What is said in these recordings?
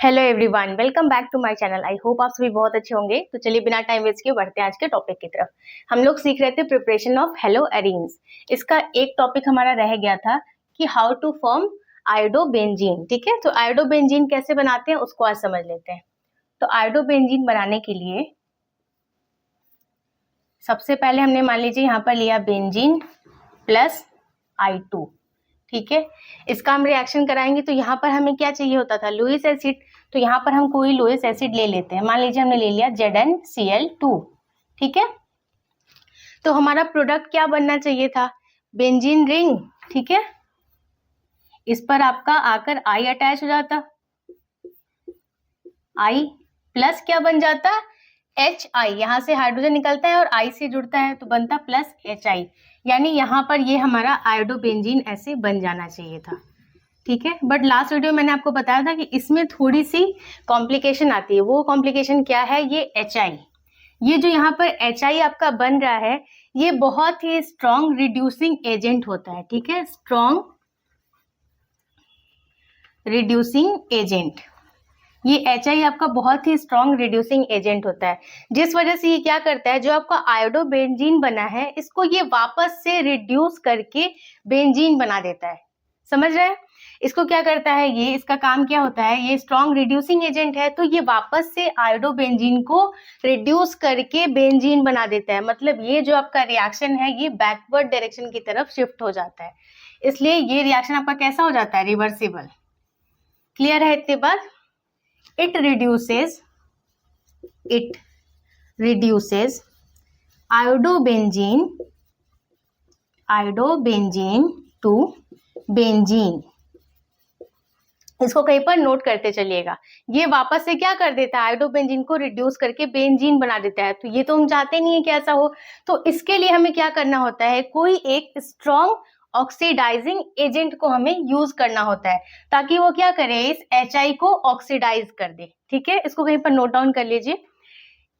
Hello everyone, welcome back to my channel. I hope आप सभी बहुत अच्छे होंगे। तो चलिए बिना टाइम वेस्ट किए बढ़ते हैं आज के टॉपिक की तरफ। हम लोग सीख रहे थे प्रिपरेशन ऑफ हेलो एरीन्स। इसका एक टॉपिक हमारा रह गया था कि हाउ टू फॉर्म आयोडोबेंजीन। ठीक है, तो आयोडोबेंजीन कैसे बनाते हैं उसको आज समझ लेते हैं। तो आयोडोबेंजीन बनाने के लिए सबसे पहले हमने मान लीजिए यहाँ पर लिया बेंजीन प्लस I2। ठीक है, इसका हम रिएक्शन कराएंगे तो यहाँ पर हमें क्या चाहिए होता था, लुईस एसिड। तो यहाँ पर हम कोई लुईस एसिड ले लेते हैं। मान लीजिए हमने ले लिया ZnCl2। ठीक है, तो हमारा प्रोडक्ट क्या बनना चाहिए था, बेंजीन रिंग। ठीक है, इस पर आपका आकर I अटैच हो जाता, I प्लस क्या बन जाता, HI। यहाँ से हाइड्रोजन निकलता है और I से जुड़ता है तो बनता प्लस HI। यानी यहाँ पर ये हमारा आयोडोबेंजीन ऐसे बन जाना चाहिए था। ठीक है, बट लास्ट वीडियो मैंने आपको बताया था कि इसमें थोड़ी सी कॉम्प्लिकेशन आती है। वो कॉम्प्लिकेशन क्या है, ये HI, ये जो यहाँ पर HI आपका बन रहा है ये बहुत ही स्ट्रॉन्ग रिड्यूसिंग एजेंट होता है। ठीक है, स्ट्रॉन्ग रिड्यूसिंग एजेंट, ये HI आपका बहुत ही स्ट्रॉन्ग रिड्यूसिंग एजेंट होता है, जिस वजह से ये क्या करता है, जो आपका आयोडोबेंजीन बना है इसको ये वापस से रिड्यूस करके बेंजीन बना देता है। समझ रहे हैं, इसको क्या करता है ये, इसका काम क्या होता है, ये स्ट्रॉन्ग रिड्यूसिंग एजेंट है तो ये वापस से आयोडोबेंजीन को रिड्यूस करके बेंजीन बना देता है। मतलब ये जो आपका रिएक्शन है ये बैकवर्ड डायरेक्शन की तरफ शिफ्ट हो जाता है, इसलिए ये रिएक्शन आपका कैसा हो जाता है, रिवर्सिबल। क्लियर है इतनी बात। it reduces iodobenzene to benzene। इसको कहीं पर नोट करते चलिएगा। ये वापस से क्या कर देता है, आयोडोबेंजीन को रिड्यूस करके बेंजीन बना देता है। तो ये तो हम चाहते नहीं है कि ऐसा हो, तो इसके लिए हमें क्या करना होता है, कोई एक स्ट्रॉन्ग ऑक्सीडाइजिंग एजेंट को हमें यूज करना होता है ताकि वो क्या करे, इस HI को ऑक्सीडाइज कर दे। ठीक है, इसको कहीं पर नोट डाउन कर लीजिए।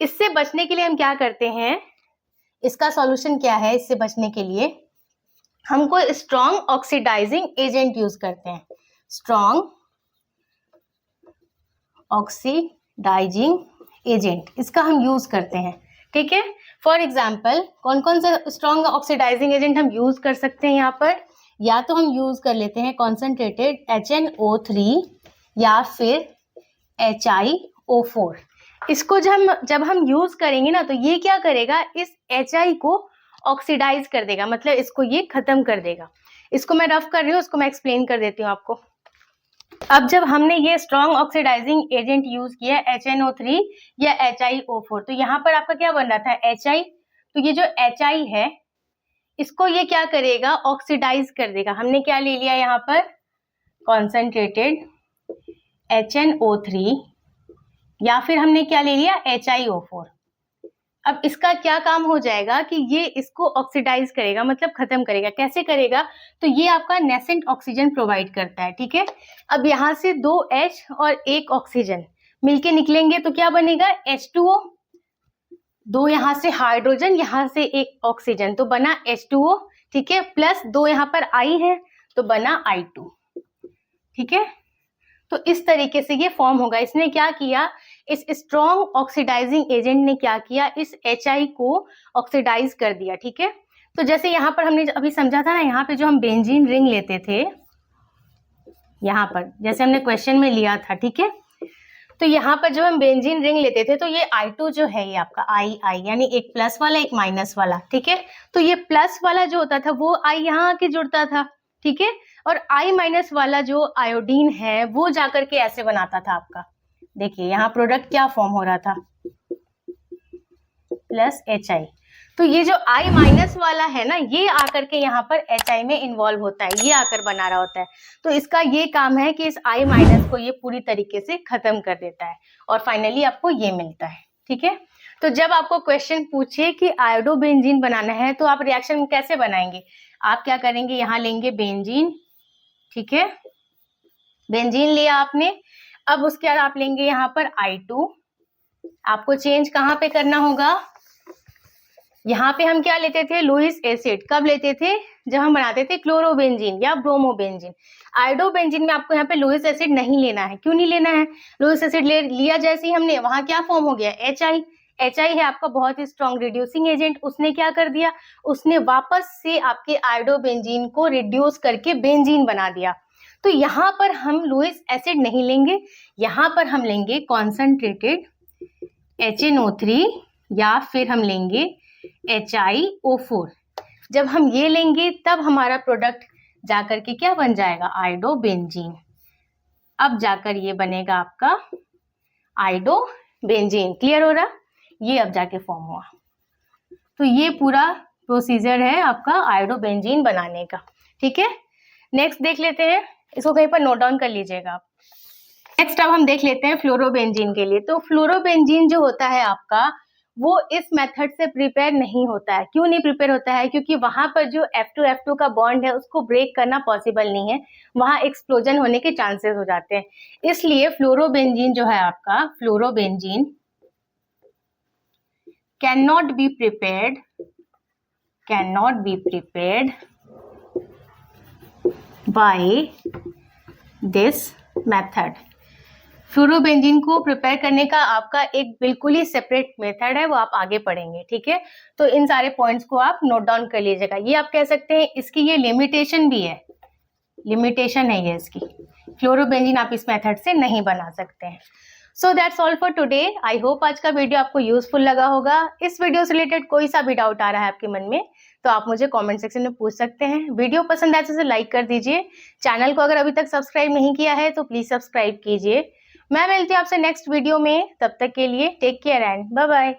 इससे बचने के लिए हम क्या करते हैं, इसका सॉल्यूशन क्या है, इससे बचने के लिए हम कोई स्ट्रॉन्ग ऑक्सीडाइजिंग एजेंट यूज करते हैं, स्ट्रॉन्ग ऑक्सीडाइजिंग एजेंट, इसका हम यूज करते हैं। ठीक है, फॉर एग्जाम्पल कौन कौन सा स्ट्रॉन्ग ऑक्सीडाइजिंग एजेंट हम यूज कर सकते हैं यहाँ पर, या तो हम यूज कर लेते हैं कॉन्सेंट्रेटेड HNO3 या फिर HiO4। इसको जब हम यूज करेंगे ना तो ये क्या करेगा, इस HI को ऑक्सीडाइज कर देगा, मतलब इसको ये खत्म कर देगा। इसको मैं रफ कर रही हूँ, इसको मैं एक्सप्लेन कर देती हूँ आपको। अब जब हमने ये स्ट्रॉन्ग ऑक्सीडाइजिंग एजेंट यूज किया HNO3 या HiO4, तो यहाँ पर आपका क्या बन रहा था, HI। तो ये जो HI है इसको ये क्या करेगा, ऑक्सीडाइज कर देगा। हमने क्या ले लिया यहाँ पर, कॉन्सेंट्रेटेड HNO3 या फिर हमने क्या ले लिया, HiO4। अब इसका क्या काम हो जाएगा कि ये इसको ऑक्सीडाइज करेगा, मतलब खत्म करेगा। कैसे करेगा, तो ये आपका नेसेंट ऑक्सीजन प्रोवाइड करता है। ठीक है, अब यहाँ से 2 H और 1 ऑक्सीजन मिलके निकलेंगे तो क्या बनेगा, H2O। 2 यहाँ से हाइड्रोजन, यहाँ से 1 ऑक्सीजन तो बना H2O। ठीक है, प्लस 2 यहाँ पर I है तो बना I2। ठीक है, तो इस तरीके से ये फॉर्म होगा। इसने क्या किया, इस स्ट्रॉन्ग ऑक्सीडाइजिंग एजेंट ने क्या किया, इस HI को ऑक्सीडाइज कर दिया। ठीक है, तो जैसे यहाँ पर हमने अभी समझा था ना, यहाँ पे जो हम बेंजीन रिंग लेते थे, यहाँ पर जैसे हमने क्वेश्चन में लिया था। ठीक है, तो यहाँ पर जो हम बेंजीन रिंग लेते थे तो ये I2 जो है ये आपका I यानी एक प्लस वाला एक माइनस वाला। ठीक है, तो ये प्लस वाला जो होता था वो I यहाँ आके जुड़ता था। ठीक है, और I माइनस वाला जो आयोडीन है वो जाकर के ऐसे बनाता था आपका, देखिए यहाँ प्रोडक्ट क्या फॉर्म हो रहा था, प्लस HI। तो ये जो I माइनस वाला है ना, ये आकर के यहाँ पर HI में इन्वॉल्व होता है, ये आकर बना रहा होता है। तो इसका ये काम है कि इस I माइनस को ये पूरी तरीके से खत्म कर देता है और फाइनली आपको ये मिलता है। ठीक है, तो जब आपको क्वेश्चन पूछे कि आयोडोबेंजीन बनाना है तो आप रिएक्शन कैसे बनाएंगे, आप क्या करेंगे, यहाँ लेंगे बेंजीन। ठीक है, बेंजीन लिया आपने, अब उसके बाद आप लेंगे यहाँ पर I2। आपको चेंज कहाँ पे करना होगा, यहाँ पे हम क्या लेते थे, लुईस एसिड। कब लेते थे, जब हम बनाते थे क्लोरोबेंजीन या ब्रोमोबेंजीन। आयोडोबेंजीन में आपको यहाँ पे लुईस एसिड नहीं लेना है। क्यों नहीं लेना है, लुईस एसिड लिया जैसे ही हमने, वहां क्या फॉर्म हो गया, HI। HI है आपका बहुत ही स्ट्रॉन्ग रिड्यूसिंग एजेंट। उसने क्या कर दिया, उसने वापस से आपके आयोडोबेंजीन को रिड्यूस करके बेंजीन बना दिया। तो यहाँ पर हम लुईस एसिड नहीं लेंगे, यहाँ पर हम लेंगे कॉन्सनट्रेटेड HNO3 या फिर हम लेंगे HiO4। जब हम ये लेंगे तब हमारा प्रोडक्ट जाकर के क्या बन जाएगा, आयोडोबेंजीन। अब जाकर ये बनेगा आपका आयोडोबेंजीन। क्लियर हो रहा, ये अब जाके फॉर्म हुआ। तो ये पूरा प्रोसीजर है आपका आयोडोबेंजीन बनाने का। ठीक है, नेक्स्ट देख लेते हैं, इसको कहीं पर नोट डाउन कर लीजिएगा आप। नेक्स्ट अब हम देख लेते हैं फ्लोरोबेंजीन के लिए। तो फ्लोरोबेंजीन जो होता है आपका, वो इस मेथड से प्रिपेयर नहीं होता है। क्यों नहीं प्रिपेयर होता है, क्योंकि वहां पर जो F2F2 का बॉन्ड है उसको ब्रेक करना पॉसिबल नहीं है, वहां एक्सप्लोजन होने के चांसेस हो जाते हैं। इसलिए फ्लोरोबेंजीन जो है आपका, fluorobenzene cannot be prepared by this method। Fluorobenzene को प्रिपेयर करने का आपका एक बिल्कुल ही सेपरेट मेथड है, वो आप आगे पढ़ेंगे। ठीक है, तो इन सारे पॉइंट्स को आप नोट डाउन कर लीजिएगा। ये आप कह सकते हैं इसकी ये लिमिटेशन भी है, लिमिटेशन है ये इसकी, फ्लोरोबेंजीन आप इस मेथड से नहीं बना सकते हैं। So that's all for today. I hope आज का वीडियो आपको यूजफुल लगा होगा। इस वीडियो से रिलेटेड कोई सा भी डाउट आ रहा है आपके मन में तो आप मुझे कमेंट सेक्शन में पूछ सकते हैं। वीडियो पसंद आए तो इसे लाइक कर दीजिए। चैनल को अगर अभी तक सब्सक्राइब नहीं किया है तो प्लीज सब्सक्राइब कीजिए। मैं मिलती हूँ आपसे नेक्स्ट वीडियो में, तब तक के लिए take care and bye bye.